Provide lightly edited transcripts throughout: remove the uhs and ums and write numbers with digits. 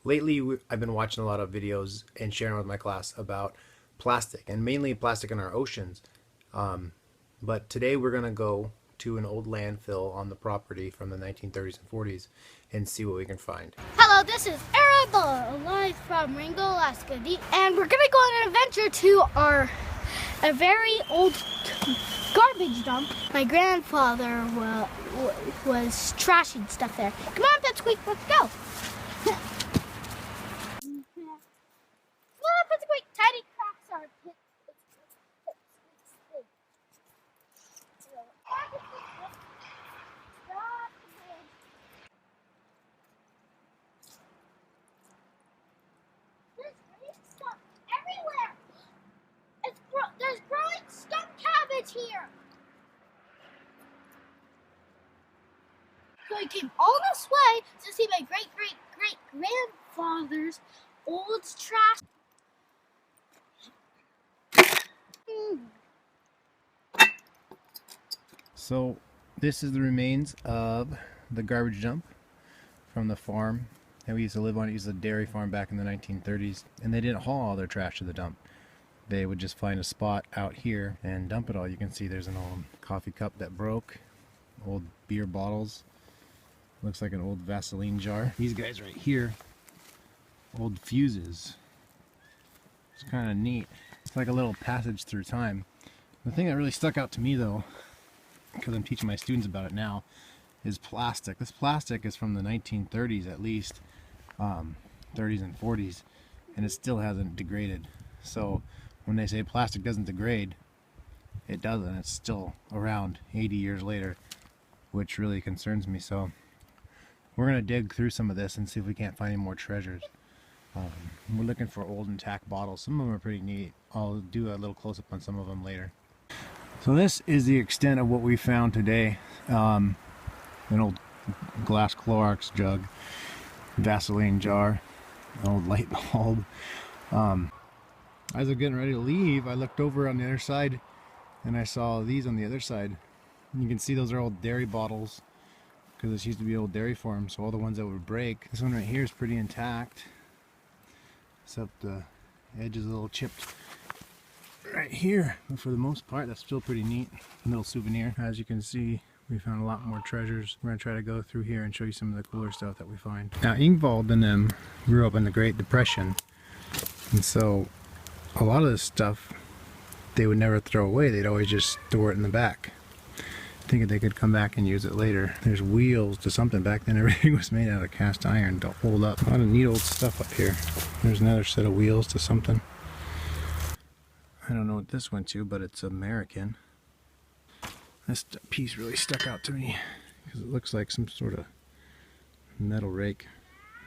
Lately, I've been watching a lot of videos and sharing with my class about plastic, and mainly plastic in our oceans. But today we're going to go to an old landfill on the property from the 1930s and 40s and see what we can find. Hello, this is Arabella and I from Ringo, Alaska, and we're gonna go on an adventure to a very old garbage dump. My grandfather was trashing stuff there. Come on, Pipsqueak, let's go. Come on, Pipsqueak, tiny cracks are pit. There's green stuff everywhere. There's growing skunk cabbage here. So I came all this way to see my great-great-great-grandfather's old trash. So this is the remains of the garbage dump from the farm that we used to live on. It was a dairy farm back in the 1930s, and they didn't haul all their trash to the dump. They would just find a spot out here and dump it all. You can see there's an old coffee cup that broke, old beer bottles, looks like an old Vaseline jar. These guys right here, old fuses. It's kind of neat. It's like a little passage through time. The thing that really stuck out to me though, because I'm teaching my students about it now, is plastic. This plastic is from the 1930s at least, 30s and 40s, and it still hasn't degraded. So when they say plastic doesn't degrade, it doesn't. It's still around 80 years later, which really concerns me. So we're gonna dig through some of this and see if we can't find any more treasures. We're looking for old intact bottles. Some of them are pretty neat. I'll do a little close-up on some of them later. So this is the extent of what we found today. An old glass Clorox jug, Vaseline jar, an old light bulb. As I was getting ready to leave, I looked over on the other side and I saw these on the other side. You can see those are old dairy bottles because this used to be an old dairy farm, so all the ones that would break. This one right here is pretty intact, except the edge is a little chipped right here, but for the most part that's still pretty neat. A little souvenir. As you can see, we found a lot more treasures. We're going to try to go through here and show you some of the cooler stuff that we find. Now Ingvald and them grew up in the Great Depression, and so a lot of this stuff they would never throw away. They'd always just store it in the back, thinking they could come back and use it later. There's wheels to something. Back then everything was made out of cast iron to hold up. A lot of neat old stuff up here. There's another set of wheels to something. I don't know what this went to, but it's American. This piece really stuck out to me because it looks like some sort of metal rake,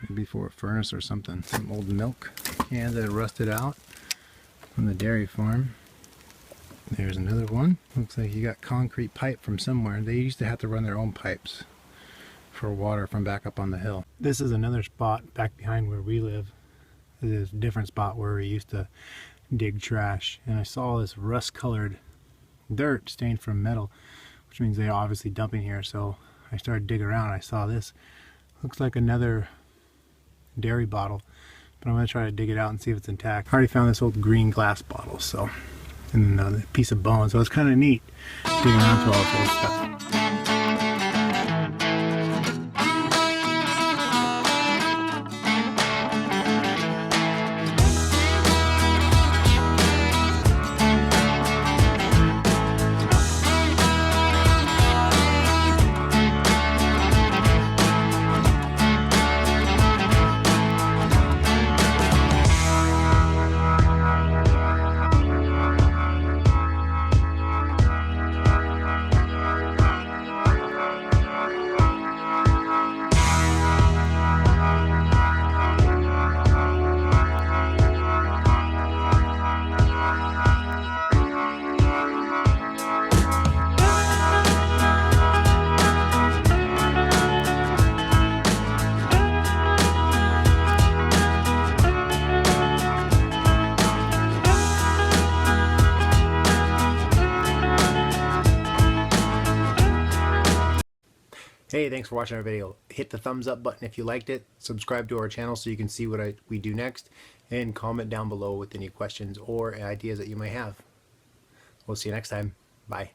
maybe for a furnace or something. Some old milk cans that rusted out from the dairy farm. There's another one. Looks like you got concrete pipe from somewhere. They used to have to run their own pipes for water from back up on the hill. This is another spot back behind where we live. This is a different spot where we used to dig trash, and I saw this rust colored dirt stained from metal, which means they're obviously dumping here. So I started digging around. I saw this. Looks like another dairy bottle, but I'm going to try to dig it out and see if it's intact. I already found this old green glass bottle, so, and a piece of bone, so it's kind of neat digging around through all this old stuff. Hey, thanks for watching our video. Hit the thumbs up button if you liked it. Subscribe to our channel so you can see what we do next. And comment down below with any questions or ideas that you may have. We'll see you next time. Bye.